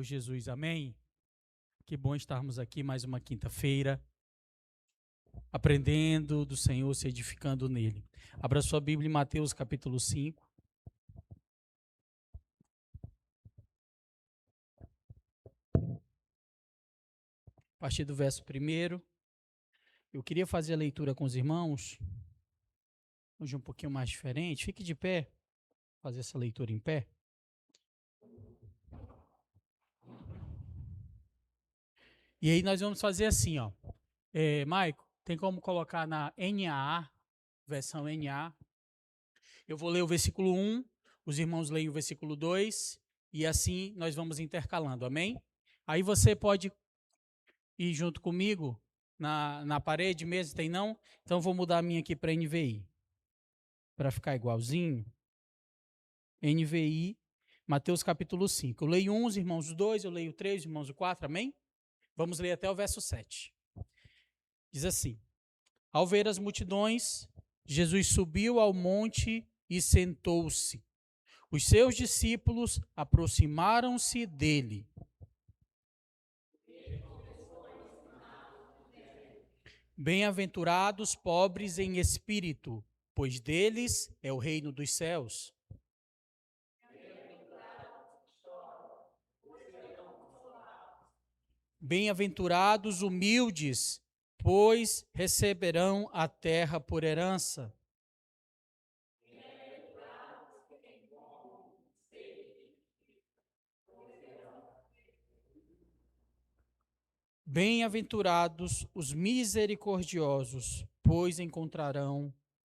Senhor Jesus, amém? Que bom estarmos aqui mais uma quinta-feira, aprendendo do Senhor, se edificando nele. Abra sua Bíblia em Mateus capítulo 5. A partir do verso 1. Eu queria fazer a leitura com os irmãos, hoje um pouquinho mais diferente. Fique de pé, fazer essa leitura em pé. E aí nós vamos fazer assim, ó. Maico, tem como colocar na NAA, versão NAA. Eu vou ler o versículo 1, os irmãos leem o versículo 2, e assim nós vamos intercalando, amém? Aí você pode ir junto comigo na parede mesmo, tem não? Então vou mudar a minha aqui para NVI, para ficar igualzinho. NVI, Mateus capítulo 5. Eu leio 1, os irmãos o 2, eu leio o 3, os irmãos o 4, amém? Vamos ler até o verso 7. Diz assim: Ao ver as multidões, Jesus subiu ao monte e sentou-se. Os seus discípulos aproximaram-se dele. Bem-aventurados pobres em espírito, pois deles é o reino dos céus. Bem-aventurados humildes, pois receberão a terra por herança. Bem-aventurados os misericordiosos, pois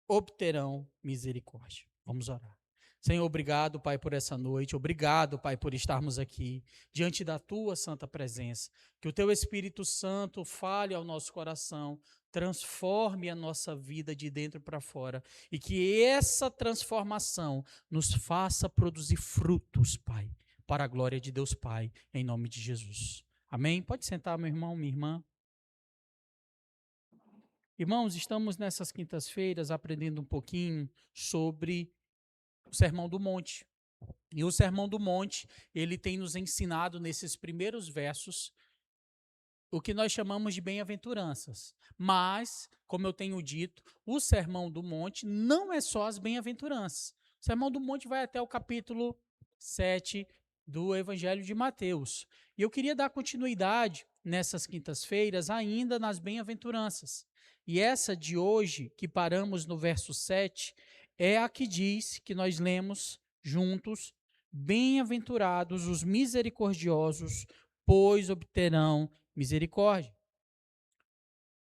obterão misericórdia. Vamos orar. Senhor, obrigado, Pai, por essa noite. Obrigado, Pai, por estarmos aqui diante da Tua santa presença. Que o Teu Espírito Santo fale ao nosso coração, transforme a nossa vida de dentro para fora e que essa transformação nos faça produzir frutos, Pai, para a glória de Deus Pai, em nome de Jesus. Amém? Pode sentar, meu irmão, minha irmã. Irmãos, estamos nessas quintas-feiras aprendendo um pouquinho sobre o Sermão do Monte. E o Sermão do Monte, ele tem nos ensinado nesses primeiros versos o que nós chamamos de bem-aventuranças. Mas, como eu tenho dito, o Sermão do Monte não é só as bem-aventuranças. O Sermão do Monte vai até o capítulo 7 do Evangelho de Mateus. E eu queria dar continuidade nessas quintas-feiras ainda nas bem-aventuranças. E essa de hoje, que paramos no verso 7, é a que diz, que nós lemos juntos: bem-aventurados os misericordiosos, pois obterão misericórdia.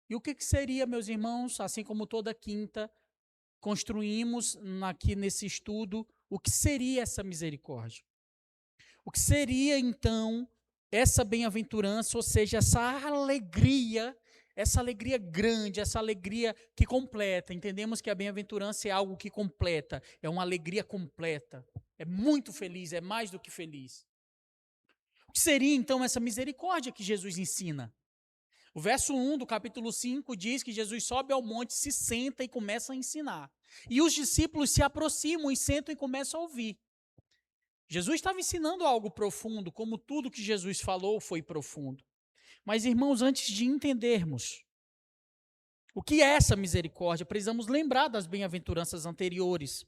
E o que seria, meus irmãos, assim como toda quinta, construímos aqui nesse estudo, o que seria essa misericórdia? O que seria, então, essa bem-aventurança, ou seja, essa alegria grande, essa alegria que completa. Entendemos que a bem-aventurança é algo que completa, é uma alegria completa, é muito feliz, é mais do que feliz. O que seria, então, essa misericórdia que Jesus ensina? O verso 1 do capítulo 5 diz que Jesus sobe ao monte, se senta e começa a ensinar. E os discípulos se aproximam e sentam e começam a ouvir. Jesus estava ensinando algo profundo, como tudo que Jesus falou foi profundo. Mas, irmãos, antes de entendermos o que é essa misericórdia, precisamos lembrar das bem-aventuranças anteriores.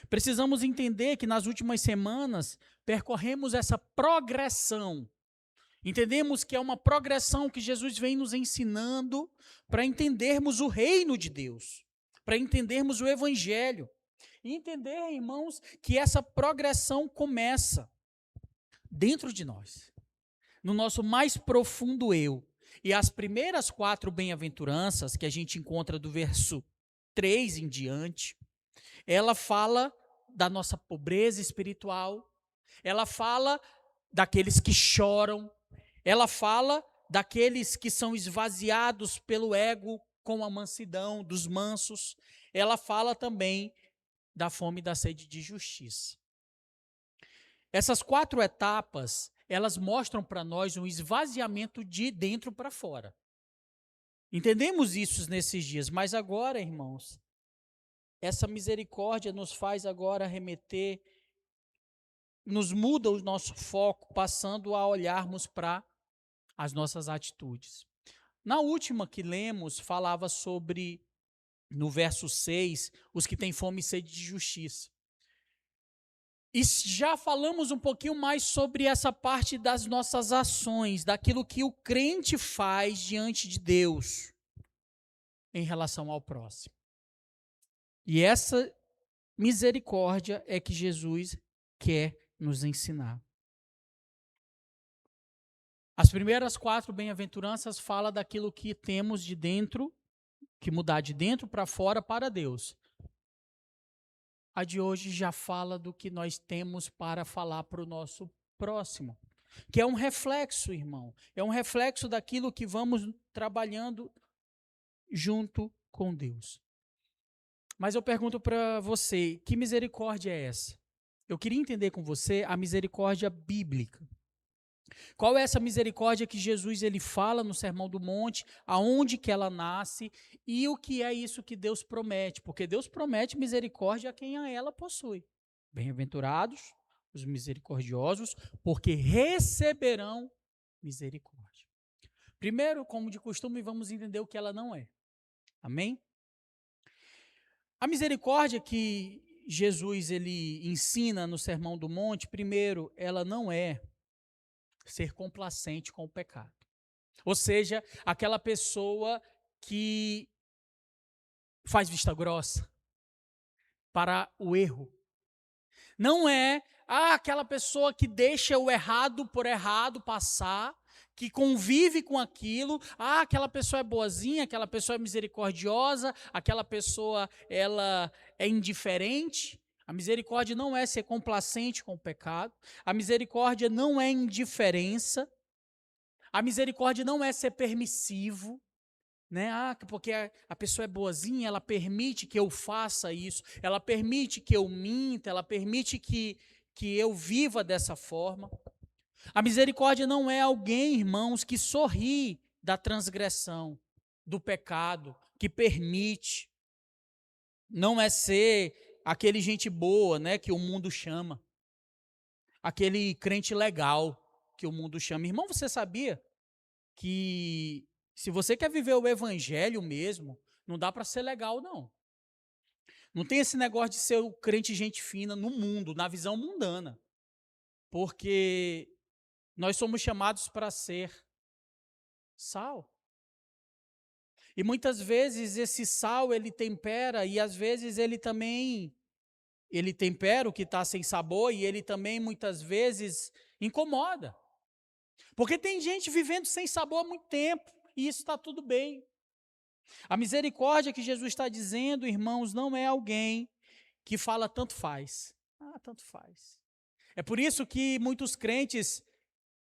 Precisamos entender que nas últimas semanas percorremos essa progressão. Entendemos que é uma progressão que Jesus vem nos ensinando para entendermos o reino de Deus, para entendermos o Evangelho. E entender, irmãos, que essa progressão começa dentro de nós, no nosso mais profundo eu. E as primeiras 4 bem-aventuranças que a gente encontra do verso 3 em diante, ela fala da nossa pobreza espiritual, ela fala daqueles que choram, ela fala daqueles que são esvaziados pelo ego com a mansidão, dos mansos. Ela fala também da fome e da sede de justiça. Essas 4 etapas, elas mostram para nós um esvaziamento de dentro para fora. Entendemos isso nesses dias, mas agora, irmãos, essa misericórdia nos faz agora remeter nos muda o nosso foco, passando a olharmos para as nossas atitudes. Na última que lemos, falava sobre, no verso 6, os que têm fome e sede de justiça. E já falamos um pouquinho mais sobre essa parte das nossas ações, daquilo que o crente faz diante de Deus em relação ao próximo. E essa misericórdia é que Jesus quer nos ensinar. As primeiras 4 bem-aventuranças falam daquilo que temos de dentro, que mudar de dentro para fora para Deus. A de hoje já fala do que nós temos para falar para o nosso próximo, que é um reflexo, irmão. É um reflexo daquilo que vamos trabalhando junto com Deus. Mas eu pergunto para você, que misericórdia é essa? Eu queria entender com você a misericórdia bíblica. Qual é essa misericórdia que Jesus ele fala no Sermão do Monte, aonde que ela nasce e o que é isso que Deus promete? Porque Deus promete misericórdia a quem a ela possui. Bem-aventurados os misericordiosos, porque receberão misericórdia. Primeiro, como de costume, vamos entender o que ela não é. Amém? A misericórdia que Jesus ele ensina no Sermão do Monte, primeiro, ela não é ser complacente com o pecado. Ou seja, aquela pessoa que faz vista grossa para o erro. Não é aquela pessoa que deixa o errado por errado passar, que convive com aquilo. Aquela pessoa é boazinha, aquela pessoa é misericordiosa, aquela pessoa ela é indiferente. A misericórdia não é ser complacente com o pecado. A misericórdia não é indiferença. A misericórdia não é ser permissivo, né? Porque a pessoa é boazinha, ela permite que eu faça isso, ela permite que eu minta, ela permite que eu viva dessa forma. A misericórdia não é alguém, irmãos, que sorri da transgressão, do pecado, que permite. Não é ser aquele gente boa, né, que o mundo chama. Aquele crente legal que o mundo chama. Irmão, você sabia que se você quer viver o evangelho mesmo, não dá para ser legal, não. Não tem esse negócio de ser o crente gente fina no mundo, na visão mundana. Porque nós somos chamados para ser sal. E muitas vezes esse sal, ele tempera, e às vezes ele tempera o que está sem sabor, e ele também muitas vezes incomoda. Porque tem gente vivendo sem sabor há muito tempo, e isso está tudo bem. A misericórdia que Jesus está dizendo, irmãos, não é alguém que fala tanto faz. Tanto faz. É por isso que muitos crentes,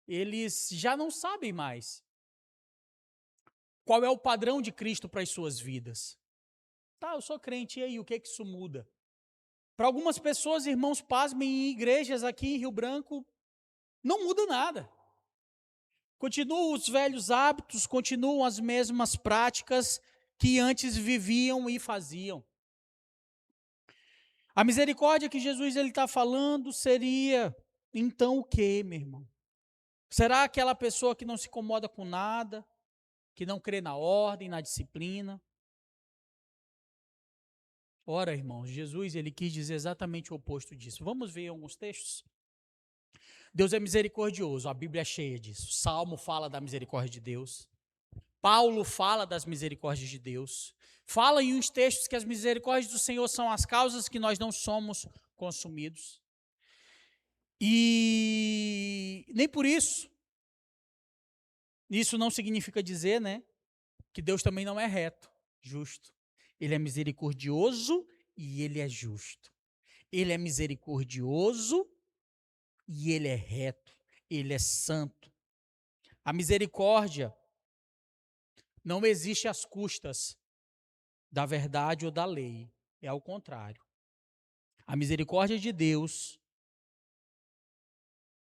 eles já não sabem mais qual é o padrão de Cristo para as suas vidas. Eu sou crente, e aí, o que é que isso muda? Para algumas pessoas, irmãos, pasmem, em igrejas aqui em Rio Branco, não muda nada. Continuam os velhos hábitos, continuam as mesmas práticas que antes viviam e faziam. A misericórdia que Jesus está falando seria, então o quê, meu irmão? Será aquela pessoa que não se incomoda com nada, que não crê na ordem, na disciplina? Ora, irmãos, Jesus ele quis dizer exatamente o oposto disso. Vamos ver alguns textos? Deus é misericordioso, a Bíblia é cheia disso. Salmo fala da misericórdia de Deus. Paulo fala das misericórdias de Deus. Fala em uns textos que as misericórdias do Senhor são as causas que nós não somos consumidos. E nem por isso, isso não significa dizer, né, que Deus também não é reto, justo. Ele é misericordioso e ele é justo. Ele é misericordioso e ele é reto. Ele é santo. A misericórdia não existe às custas da verdade ou da lei. É ao contrário. A misericórdia de Deus,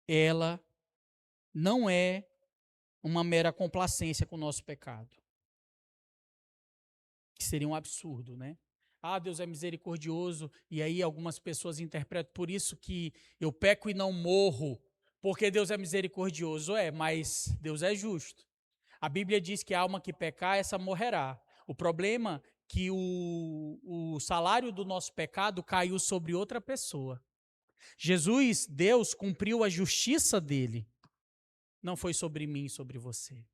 ela não é uma mera complacência com o nosso pecado. Que seria um absurdo, né? Ah, Deus é misericordioso, e aí algumas pessoas interpretam por isso que eu peco e não morro, porque Deus é misericordioso. Mas Deus é justo. A Bíblia diz que a alma que pecar, essa morrerá. O problema é que o salário do nosso pecado caiu sobre outra pessoa. Jesus, Deus, cumpriu a justiça dele. Não foi sobre mim, sobre você.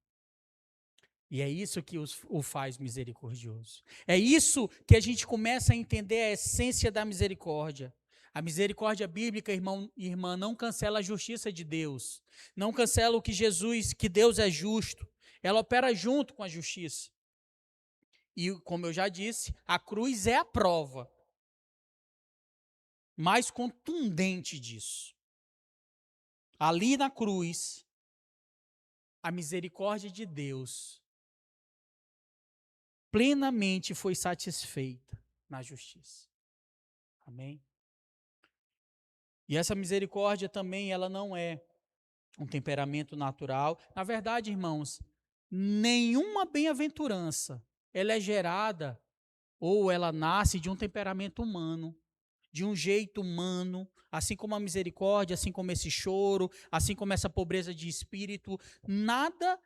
E é isso que o faz misericordioso. É isso que a gente começa a entender a essência da misericórdia. A misericórdia bíblica, irmão e irmã, não cancela a justiça de Deus. Não cancela o que Deus é justo. Ela opera junto com a justiça. E, como eu já disse, a cruz é a prova mais contundente disso. Ali na cruz, a misericórdia de Deus plenamente foi satisfeita na justiça. Amém? E essa misericórdia também, ela não é um temperamento natural. Na verdade, irmãos, nenhuma bem-aventurança, ela é gerada ou ela nasce de um temperamento humano, de um jeito humano, assim como a misericórdia, assim como esse choro, assim como essa pobreza de espírito, nada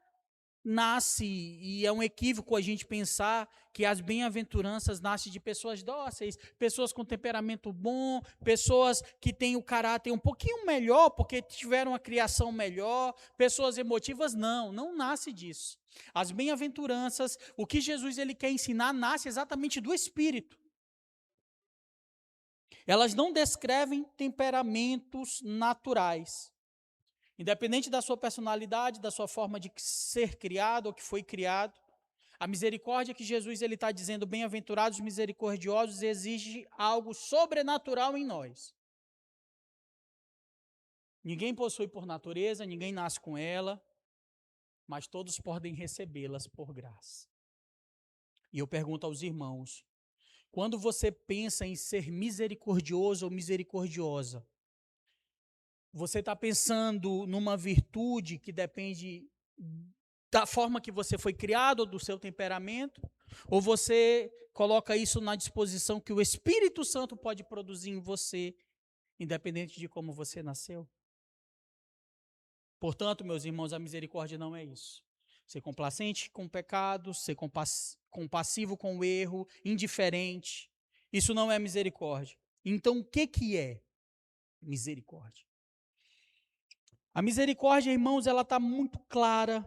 nasce, e é um equívoco a gente pensar que as bem-aventuranças nascem de pessoas dóceis, pessoas com temperamento bom, pessoas que têm o caráter um pouquinho melhor, porque tiveram uma criação melhor, pessoas emotivas, não nasce disso. As bem-aventuranças, o que Jesus ele quer ensinar, nasce exatamente do Espírito. Elas não descrevem temperamentos naturais. Independente da sua personalidade, da sua forma de ser criado ou que foi criado, a misericórdia que Jesus ele está dizendo, bem-aventurados misericordiosos, exige algo sobrenatural em nós. Ninguém possui por natureza, ninguém nasce com ela, mas todos podem recebê-las por graça. E eu pergunto aos irmãos, quando você pensa em ser misericordioso ou misericordiosa, você está pensando numa virtude que depende da forma que você foi criado, ou do seu temperamento, ou você coloca isso na disposição que o Espírito Santo pode produzir em você, independente de como você nasceu? Portanto, meus irmãos, a misericórdia não é isso. Ser complacente com o pecado, ser compassivo com o erro, indiferente, isso não é misericórdia. Então, o que é misericórdia? A misericórdia, irmãos, ela está muito clara.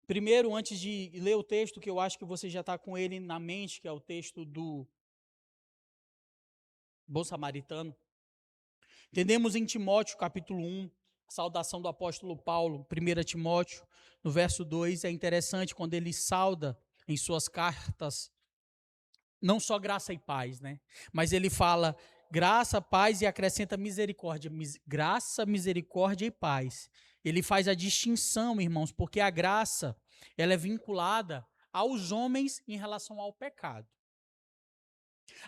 Primeiro, antes de ler o texto, que eu acho que você já está com ele na mente, que é o texto do Bom Samaritano. Entendemos em Timóteo, capítulo 1, a saudação do apóstolo Paulo, 1 Timóteo, no verso 2, é interessante quando ele sauda em suas cartas, não só graça e paz, né? Mas ele fala graça, paz e acrescenta misericórdia. Graça, misericórdia e paz. Ele faz a distinção, irmãos, porque a graça, ela é vinculada aos homens em relação ao pecado.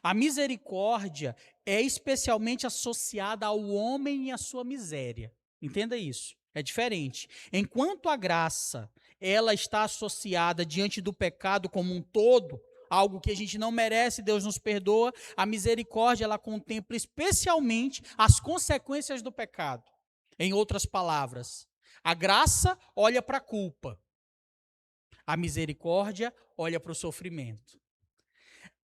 A misericórdia é especialmente associada ao homem e à sua miséria. Entenda isso. É diferente. Enquanto a graça, ela está associada diante do pecado como um todo, algo que a gente não merece, Deus nos perdoa, a misericórdia, ela contempla especialmente as consequências do pecado. Em outras palavras, a graça olha para a culpa, a misericórdia olha para o sofrimento.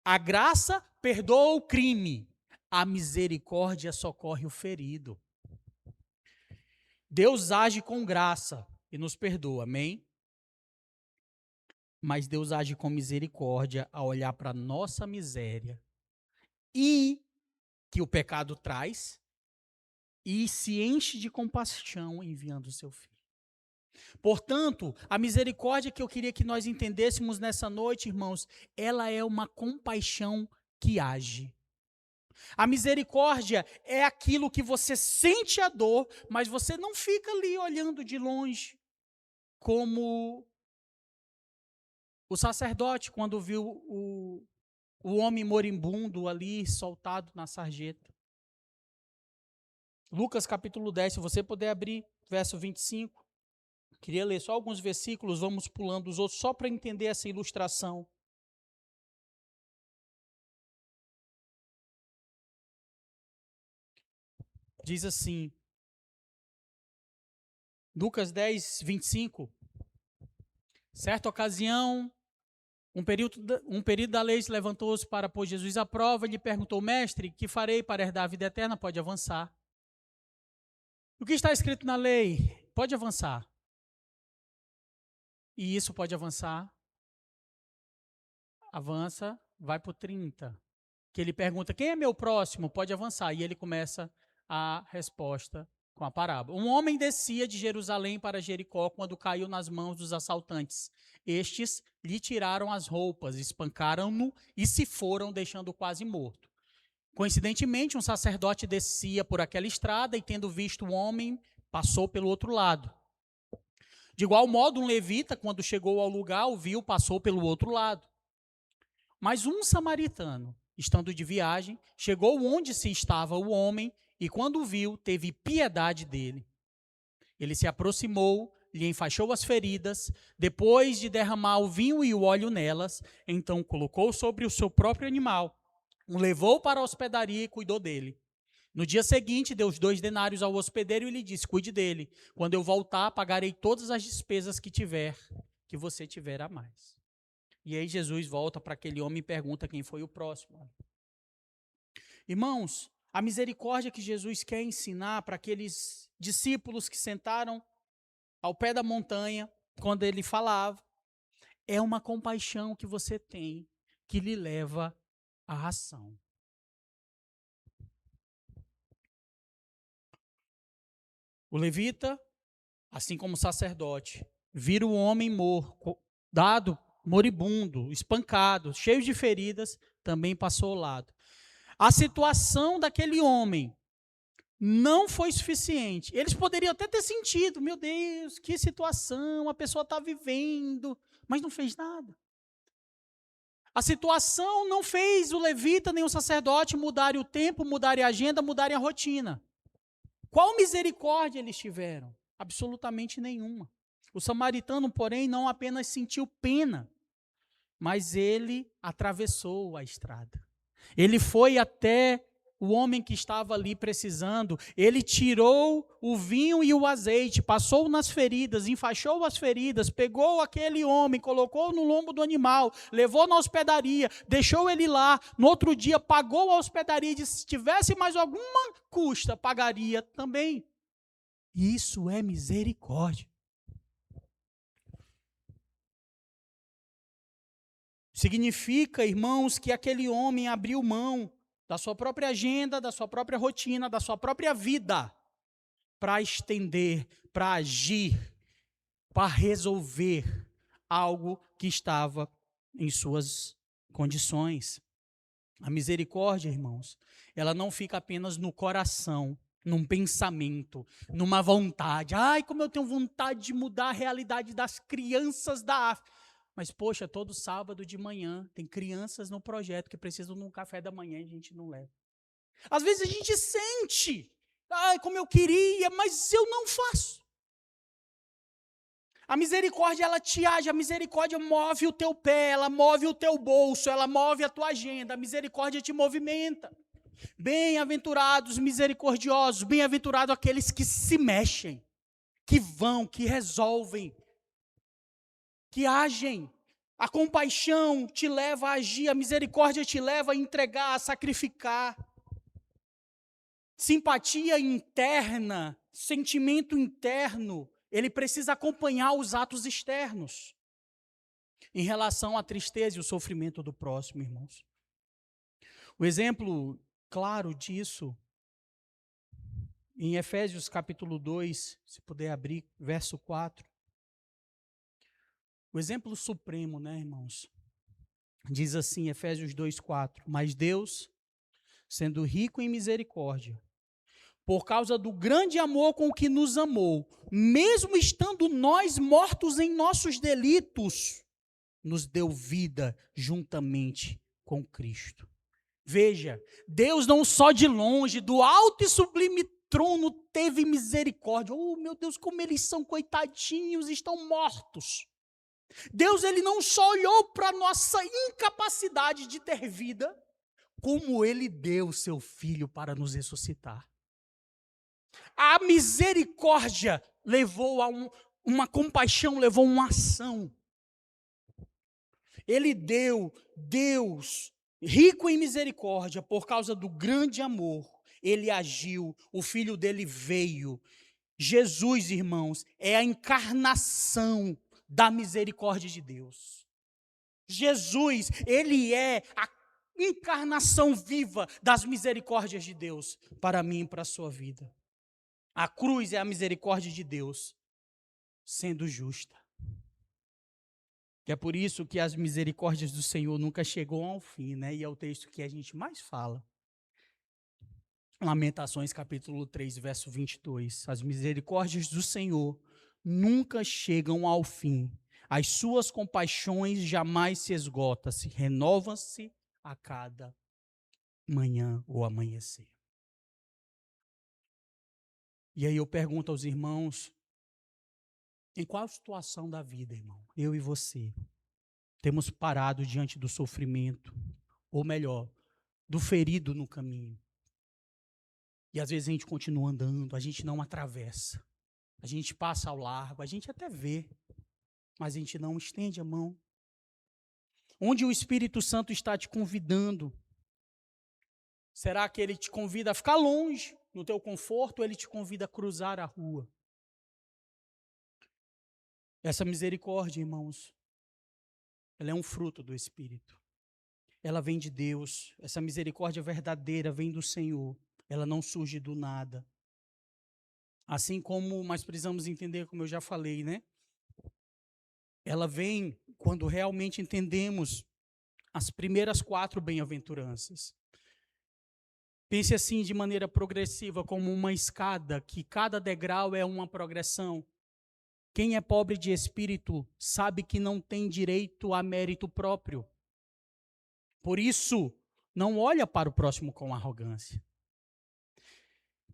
A graça perdoa o crime, a misericórdia socorre o ferido. Deus age com graça e nos perdoa, amém? Mas Deus age com misericórdia ao olhar para a nossa miséria e que o pecado traz e se enche de compaixão enviando o seu filho. Portanto, a misericórdia que eu queria que nós entendêssemos nessa noite, irmãos, ela é uma compaixão que age. A misericórdia é aquilo que você sente a dor, mas você não fica ali olhando de longe, como o sacerdote quando viu o homem moribundo ali soltado na sarjeta. Lucas capítulo 10, se você puder abrir, verso 25. Queria ler só alguns versículos, vamos pulando os outros, só para entender essa ilustração. diz assim, Lucas 10, 25. Certa ocasião, um período da lei se levantou-se para pôr Jesus à prova e lhe perguntou: Mestre, que farei para herdar a vida eterna? Pode avançar. O que está escrito na lei? Pode avançar. E isso pode avançar. Avança, vai para o 30. Que ele pergunta: quem é meu próximo? Pode avançar. E ele começa a resposta com a parábola. Um homem descia de Jerusalém para Jericó quando caiu nas mãos dos assaltantes. Estes lhe tiraram as roupas, espancaram-no e se foram, deixando-o quase morto. Coincidentemente, um sacerdote descia por aquela estrada e, tendo visto o homem, passou pelo outro lado. De igual modo, um levita, quando chegou ao lugar, o viu, passou pelo outro lado. Mas um samaritano, estando de viagem, chegou onde se estava o homem e, quando o viu, teve piedade dele. Ele se aproximou, lhe enfaixou as feridas, depois de derramar o vinho e o óleo nelas, então colocou sobre o seu próprio animal, o levou para a hospedaria e cuidou dele. No dia seguinte, deu os 2 denários ao hospedeiro e lhe disse: cuide dele. Quando eu voltar, pagarei todas as despesas que você tiver a mais. E aí Jesus volta para aquele homem e pergunta quem foi o próximo. Irmãos, a misericórdia que Jesus quer ensinar para aqueles discípulos que sentaram ao pé da montanha, quando ele falava, é uma compaixão que você tem, que lhe leva à ação. O levita, assim como o sacerdote, vira o homem dado, moribundo, espancado, cheio de feridas, também passou ao lado. A situação daquele homem não foi suficiente. Eles poderiam até ter sentido, meu Deus, que situação, a pessoa está vivendo, mas não fez nada. A situação não fez o levita nem o sacerdote mudarem o tempo, mudarem a agenda, mudarem a rotina. Qual misericórdia eles tiveram? Absolutamente nenhuma. O samaritano, porém, não apenas sentiu pena, mas ele atravessou a estrada. Ele foi até o homem que estava ali precisando, ele tirou o vinho e o azeite, passou nas feridas, enfaixou as feridas, pegou aquele homem, colocou no lombo do animal, levou na hospedaria, deixou ele lá, no outro dia pagou a hospedaria e disse: se tivesse mais alguma custa, pagaria também. Isso é misericórdia. Significa, irmãos, que aquele homem abriu mão da sua própria agenda, da sua própria rotina, da sua própria vida, para estender, para agir, para resolver algo que estava em suas condições. A misericórdia, irmãos, ela não fica apenas no coração, num pensamento, numa vontade. Ai, como eu tenho vontade de mudar a realidade das crianças da África. Mas, poxa, todo sábado de manhã tem crianças no projeto que precisam de um café da manhã e a gente não leva. Às vezes a gente sente, ai, como eu queria, mas eu não faço. A misericórdia, ela te age, a misericórdia move o teu pé, ela move o teu bolso, ela move a tua agenda, a misericórdia te movimenta. Bem-aventurados misericordiosos, bem-aventurados aqueles que se mexem, que vão, que resolvem, que agem. A compaixão te leva a agir, a misericórdia te leva a entregar, a sacrificar. Simpatia interna, sentimento interno, ele precisa acompanhar os atos externos. Em relação à tristeza e o sofrimento do próximo, irmãos. O exemplo claro disso, em Efésios capítulo 2, se puder abrir, verso 4. O exemplo supremo, né, irmãos? Diz assim, Efésios 2:4. Mas Deus, sendo rico em misericórdia, por causa do grande amor com que nos amou, mesmo estando nós mortos em nossos delitos, nos deu vida juntamente com Cristo. Veja, Deus não só de longe, do alto e sublime trono teve misericórdia. Oh, meu Deus, como eles são coitadinhos, estão mortos. Deus, ele não só olhou para a nossa incapacidade de ter vida, como ele deu o seu filho para nos ressuscitar. A misericórdia levou a uma compaixão, levou a uma ação. Ele deu, Deus, rico em misericórdia, por causa do grande amor, ele agiu, o filho dele veio. Jesus, irmãos, é a encarnação da misericórdia de Deus. Jesus, ele é a encarnação viva das misericórdias de Deus para mim e para a sua vida. A cruz é a misericórdia de Deus sendo justa. E é por isso que as misericórdias do Senhor nunca chegam ao fim, né? E é o texto que a gente mais fala. Lamentações capítulo 3, verso 22. As misericórdias do Senhor nunca chegam ao fim. As suas compaixões jamais se esgotam, se renovam-se a cada manhã ou amanhecer. E aí eu pergunto aos irmãos, em qual situação da vida, irmão, eu e você, temos parado diante do sofrimento, ou melhor, do ferido no caminho? E às vezes a gente continua andando, a gente não atravessa, a gente passa ao largo, a gente até vê, mas a gente não estende a mão. Onde o Espírito Santo está te convidando? Será que ele te convida a ficar longe, no teu conforto, ou ele te convida a cruzar a rua? Essa misericórdia, irmãos, ela é um fruto do Espírito. Ela vem de Deus. Essa misericórdia verdadeira vem do Senhor. Ela não surge do nada. Assim como nós precisamos entender, como eu já falei, né? Ela vem quando realmente entendemos as primeiras 4 bem-aventuranças. Pense assim de maneira progressiva, como uma escada, que cada degrau é uma progressão. Quem é pobre de espírito sabe que não tem direito a mérito próprio. Por isso, não olha para o próximo com arrogância.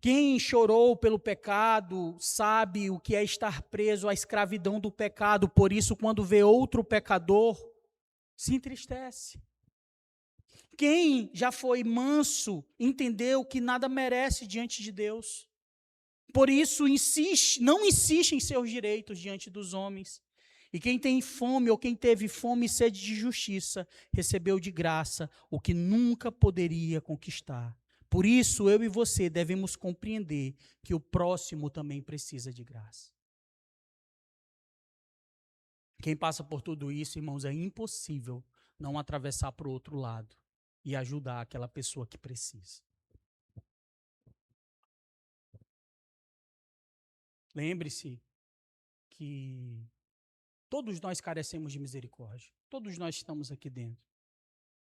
Quem chorou pelo pecado sabe o que é estar preso à escravidão do pecado. Por isso, quando vê outro pecador, se entristece. Quem já foi manso entendeu que nada merece diante de Deus. Por isso, não insiste em seus direitos diante dos homens. E quem tem fome, ou quem teve fome e sede de justiça, recebeu de graça o que nunca poderia conquistar. Por isso, eu e você devemos compreender que o próximo também precisa de graça. Quem passa por tudo isso, irmãos, é impossível não atravessar para o outro lado e ajudar aquela pessoa que precisa. Lembre-se que todos nós carecemos de misericórdia. Todos nós estamos aqui dentro.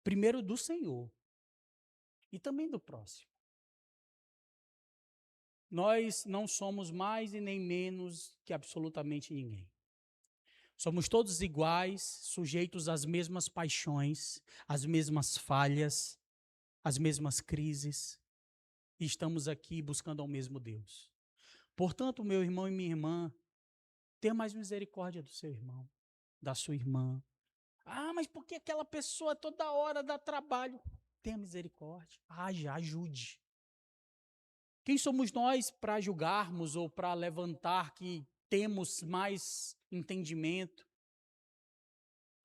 Primeiro do Senhor e também do próximo. Nós não somos mais e nem menos que absolutamente ninguém. Somos todos iguais, sujeitos às mesmas paixões, às mesmas falhas, às mesmas crises. E estamos aqui buscando ao mesmo Deus. Portanto, meu irmão e minha irmã, tenha mais misericórdia do seu irmão, da sua irmã. Ah, mas por que aquela pessoa toda hora dá trabalho? Tenha misericórdia, ajude. Quem somos nós para julgarmos ou para levantar que temos mais entendimento?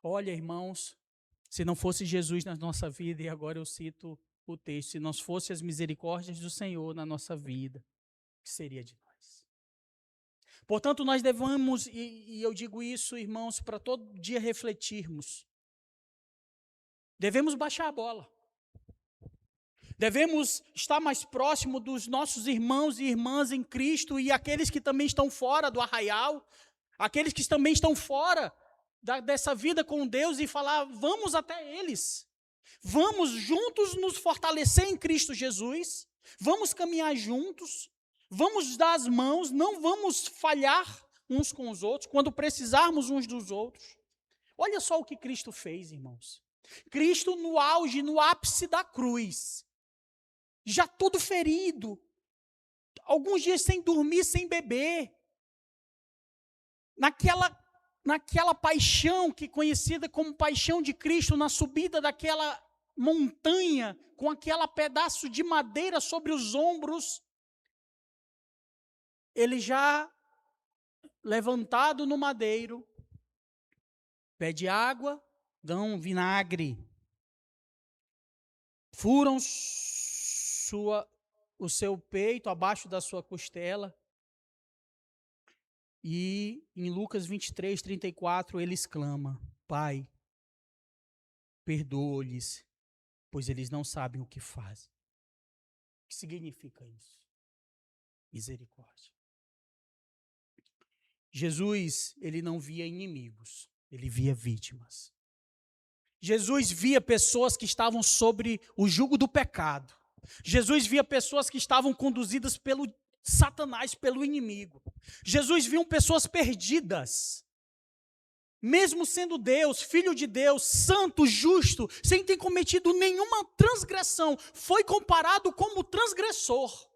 Olha, irmãos, se não fosse Jesus na nossa vida, e agora eu cito o texto, se não fosse as misericórdias do Senhor na nossa vida, o que seria de nós? Portanto, nós devemos, e eu digo isso, irmãos, para todo dia refletirmos. Devemos baixar a bola. Devemos estar mais próximo dos nossos irmãos e irmãs em Cristo e aqueles que também estão fora do arraial, aqueles que também estão fora dessa vida com Deus e falar, vamos até eles. Vamos juntos nos fortalecer em Cristo Jesus, vamos caminhar juntos, vamos dar as mãos, não vamos falhar uns com os outros, quando precisarmos uns dos outros. Olha só o que Cristo fez, irmãos. Cristo no auge, no ápice da cruz, já todo ferido, alguns dias sem dormir, sem beber, naquela paixão que é conhecida como paixão de Cristo, na subida daquela montanha, com aquele pedaço de madeira sobre os ombros, ele já levantado no madeiro, pede água, dão vinagre, furam o seu peito abaixo da sua costela, e em Lucas 23, 34, ele exclama: Pai, perdoa-lhes, pois eles não sabem o que fazem. O que significa isso? Misericórdia. Jesus, ele não via inimigos, ele via vítimas. Jesus via pessoas que estavam sobre o jugo do pecado. Jesus via pessoas que estavam conduzidas pelo Satanás, pelo inimigo. Jesus via pessoas perdidas. Mesmo sendo Deus, Filho de Deus, santo, justo, sem ter cometido nenhuma transgressão, foi comparado como transgressor.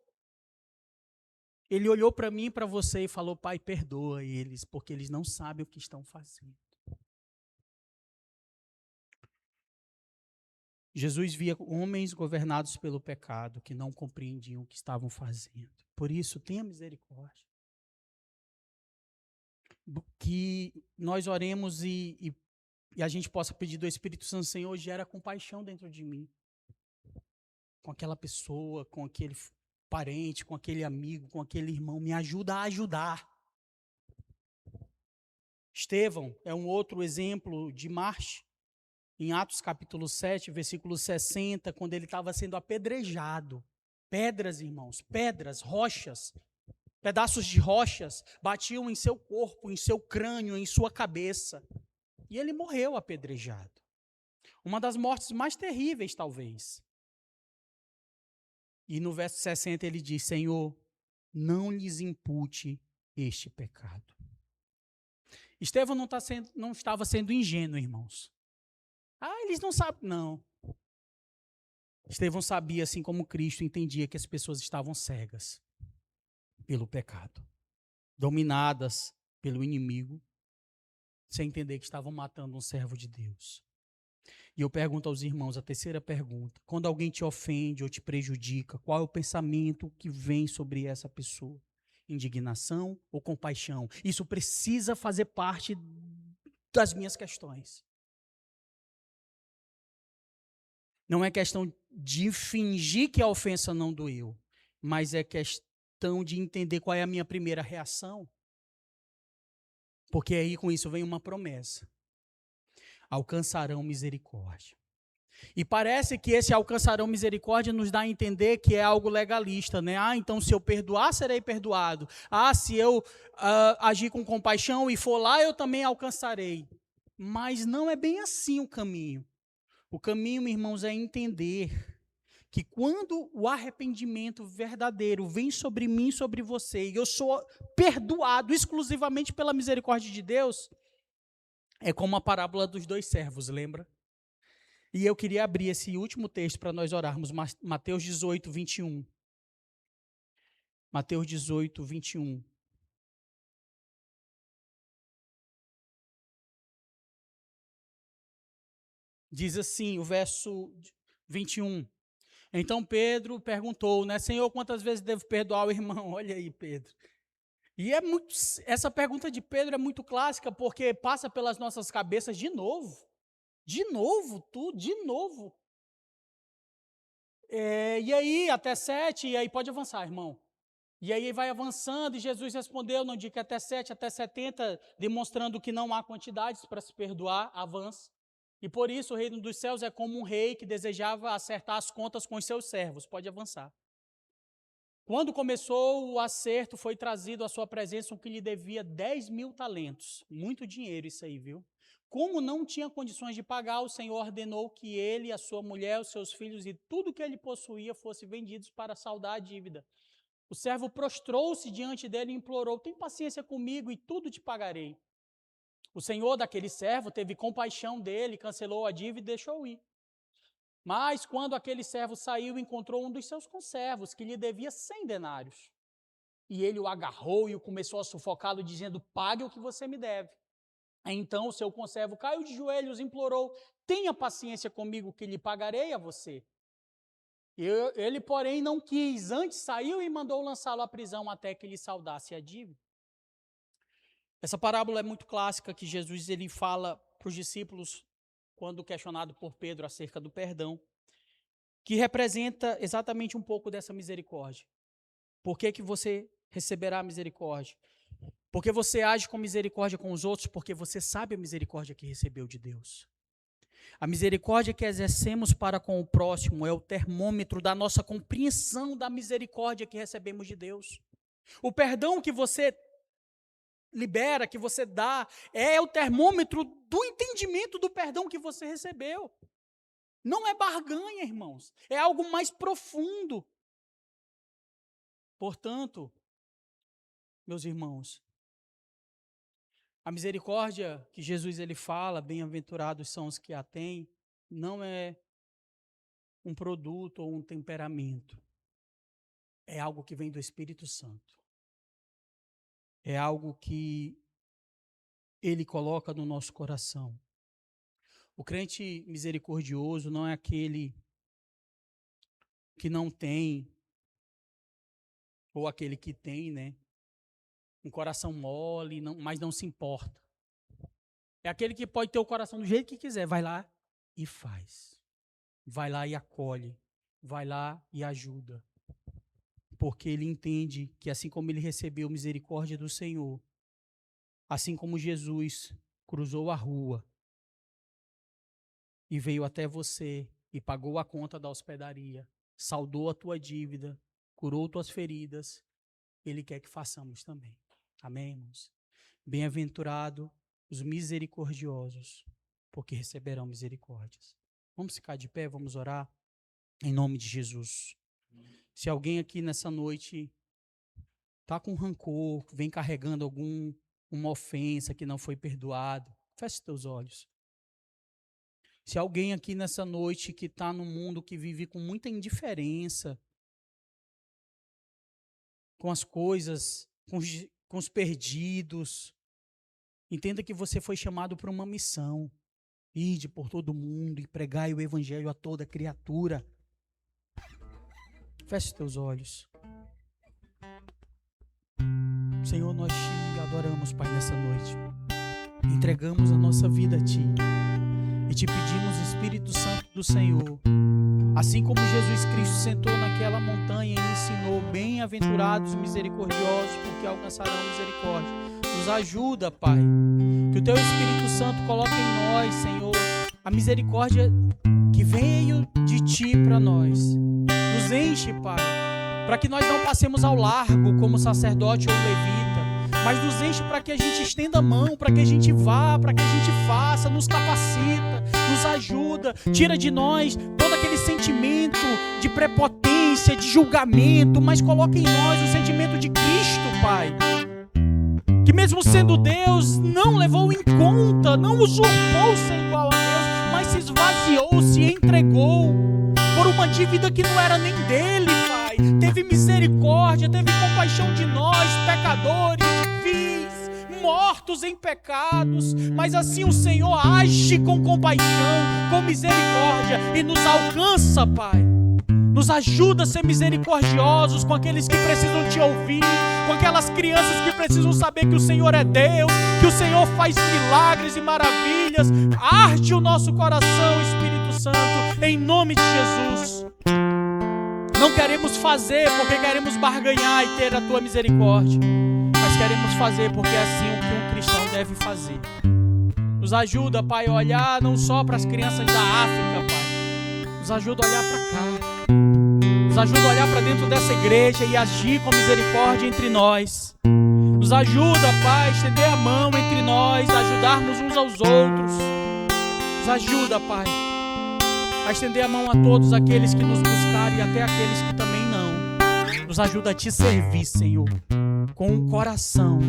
Ele olhou para mim e para você e falou: Pai, perdoa eles, porque eles não sabem o que estão fazendo. Jesus via homens governados pelo pecado, que não compreendiam o que estavam fazendo. Por isso, tenha misericórdia. Que nós oremos e a gente possa pedir do Espírito Santo: Senhor, gera compaixão dentro de mim. Com aquela pessoa, com aquele parente, com aquele amigo, com aquele irmão. Me ajuda a ajudar. Estevão é um outro exemplo de marcha. Em Atos capítulo 7, versículo 60, quando ele estava sendo apedrejado. Pedras, irmãos, pedras, rochas, pedaços de rochas batiam em seu corpo, em seu crânio, em sua cabeça. E ele morreu apedrejado. Uma das mortes mais terríveis, talvez. E no verso 60 ele diz: Senhor, não lhes impute este pecado. Estevão não estava sendo ingênuo, irmãos. Eles não sabem. Não. Estevão sabia, assim como Cristo, entendia que as pessoas estavam cegas pelo pecado, dominadas pelo inimigo, sem entender que estavam matando um servo de Deus. E eu pergunto aos irmãos, a terceira pergunta: quando alguém te ofende ou te prejudica, qual é o pensamento que vem sobre essa pessoa? Indignação ou compaixão? Isso precisa fazer parte das minhas questões. Não é questão de fingir que a ofensa não doeu, mas é questão de entender qual é a minha primeira reação. Porque aí com isso vem uma promessa: alcançarão misericórdia. E parece que esse alcançarão misericórdia nos dá a entender que é algo legalista, né? Então se eu perdoar, serei perdoado. Se eu agir com compaixão e for lá, eu também alcançarei. Mas não é bem assim o caminho. O caminho, irmãos, é entender que quando o arrependimento verdadeiro vem sobre mim, sobre você, e eu sou perdoado exclusivamente pela misericórdia de Deus, é como a parábola dos dois servos, lembra? E eu queria abrir esse último texto para nós orarmos, Mateus 18, 21. Mateus 18, 21. Diz assim, o verso 21. Então Pedro perguntou, né, Senhor, quantas vezes devo perdoar o irmão? Olha aí, Pedro. E essa pergunta de Pedro é muito clássica, porque passa pelas nossas cabeças de novo. De novo, tudo, de novo. E aí, até 7, e aí pode avançar, irmão. E aí vai avançando, e Jesus respondeu, não diga até 7, até 70, demonstrando que não há quantidades para se perdoar, avança. E por isso o reino dos céus é como um rei que desejava acertar as contas com os seus servos. Pode avançar. Quando começou o acerto, foi trazido à sua presença um que lhe devia 10.000 talentos. Muito dinheiro isso aí, viu? Como não tinha condições de pagar, o Senhor ordenou que ele, a sua mulher, os seus filhos e tudo que ele possuía fosse vendidos para saldar a dívida. O servo prostrou-se diante dele e implorou: tem paciência comigo e tudo te pagarei. O senhor daquele servo teve compaixão dele, cancelou a dívida e deixou ir. Mas quando aquele servo saiu, encontrou um dos seus conservos, que lhe devia 100 denários. E ele o agarrou e o começou a sufocá-lo, dizendo: pague o que você me deve. Então o seu conservo caiu de joelhos e implorou: tenha paciência comigo que lhe pagarei a você. Ele, porém, não quis. Antes saiu e mandou lançá-lo à prisão até que lhe saudasse a dívida. Essa parábola é muito clássica que Jesus ele fala para os discípulos quando questionado por Pedro acerca do perdão, que representa exatamente um pouco dessa misericórdia. Por que você receberá misericórdia? Porque você age com misericórdia com os outros, porque você sabe a misericórdia que recebeu de Deus. A misericórdia que exercemos para com o próximo é o termômetro da nossa compreensão da misericórdia que recebemos de Deus. O perdão que você libera, que você dá, é o termômetro do entendimento do perdão que você recebeu. Não é barganha, irmãos. É algo mais profundo. Portanto, meus irmãos, a misericórdia que Jesus ele fala, bem-aventurados são os que a têm, não é um produto ou um temperamento. É algo que vem do Espírito Santo. É algo que Ele coloca no nosso coração. O crente misericordioso não é aquele que não tem, ou aquele que tem, né? Um coração mole, mas não se importa. É aquele que pode ter o coração do jeito que quiser, vai lá e faz. Vai lá e acolhe. Vai lá e ajuda. Porque ele entende que assim como ele recebeu misericórdia do Senhor, assim como Jesus cruzou a rua e veio até você e pagou a conta da hospedaria, saldou a tua dívida, curou tuas feridas, Ele quer que façamos também. Amém, irmãos? Bem-aventurado os misericordiosos, porque receberão misericórdias. Vamos ficar de pé, vamos orar em nome de Jesus. Se alguém aqui nessa noite está com rancor, vem carregando uma ofensa que não foi perdoado, feche teus olhos. Se alguém aqui nessa noite que está num mundo que vive com muita indiferença, com as coisas, com os perdidos, entenda que você foi chamado para uma missão. Ide por todo mundo e pregai o evangelho a toda criatura. Feche teus olhos. Senhor, nós te adoramos, Pai, nessa noite. Entregamos a nossa vida a Ti. E te pedimos, Espírito Santo do Senhor, assim como Jesus Cristo sentou naquela montanha e ensinou, bem-aventurados misericordiosos, porque alcançarão misericórdia. Nos ajuda, Pai. Que o Teu Espírito Santo coloque em nós, Senhor, a misericórdia que veio de Ti para nós. Nos enche, Pai, para que nós não passemos ao largo como sacerdote ou levita, mas nos enche para que a gente estenda a mão, para que a gente vá, para que a gente faça, nos capacita, nos ajuda, tira de nós todo aquele sentimento de prepotência, de julgamento, mas coloca em nós o sentimento de Cristo, Pai, que mesmo sendo Deus, não levou em conta, não usurpou ser igual a Deus, mas se esvaziou, se entregou por uma dívida que não era nem dele, Pai. Teve misericórdia, teve compaixão de nós, pecadores, vis, mortos em pecados, mas assim o Senhor age com compaixão, com misericórdia e nos alcança, Pai. Nos ajuda a ser misericordiosos com aqueles que precisam Te ouvir, com aquelas crianças que precisam saber que o Senhor é Deus, que o Senhor faz milagres e maravilhas. Arde o nosso coração, Espírito Santo, em nome de Jesus. Não queremos fazer porque queremos barganhar e ter a Tua misericórdia, mas queremos fazer porque é assim o que um cristão deve fazer. Nos ajuda, Pai, a olhar não só para as crianças da África, Pai. Nos ajuda a olhar para cá. Nos ajuda a olhar para dentro dessa igreja e agir com misericórdia entre nós. Nos ajuda, Pai, a estender a mão entre nós, a ajudarmos uns aos outros. Nos ajuda, Pai, a estender a mão a todos aqueles que nos buscarem e até aqueles que também não. Nos ajuda a Te servir, Senhor, com um coração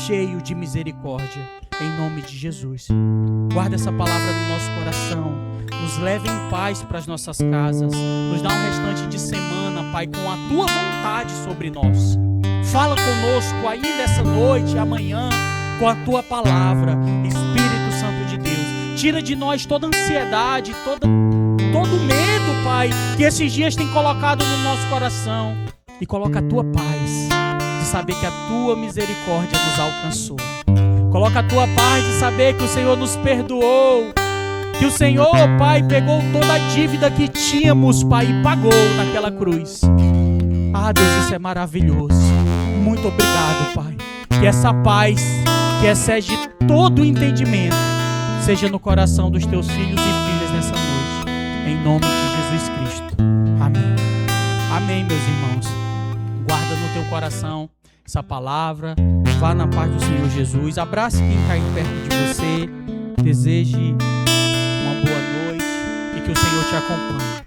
cheio de misericórdia, em nome de Jesus. Guarda essa palavra no nosso coração, nos leve em paz para as nossas casas, nos dá um restante de semana, Pai, com a Tua vontade sobre nós. Fala conosco aí nessa noite, amanhã, com a Tua palavra, Espírito Santo de Deus. Tira de nós toda ansiedade, todo medo, Pai, que esses dias tem colocado no nosso coração. E coloca a tua paz de saber que a tua misericórdia nos alcançou. Coloca a tua paz de saber que o Senhor nos perdoou. Que o Senhor, Pai, pegou toda a dívida que tínhamos, Pai, e pagou naquela cruz. Ah, Deus, isso é maravilhoso. Muito obrigado, Pai. Que essa paz, que excede todo o entendimento, seja no coração dos teus filhos e filhas nessa noite. Em nome de Jesus Cristo. Amém. Amém, meus irmãos. Guarda no teu coração essa palavra. Vá na paz do Senhor Jesus. Abrace quem está aí perto de você. Deseje uma boa noite e que o Senhor te acompanhe.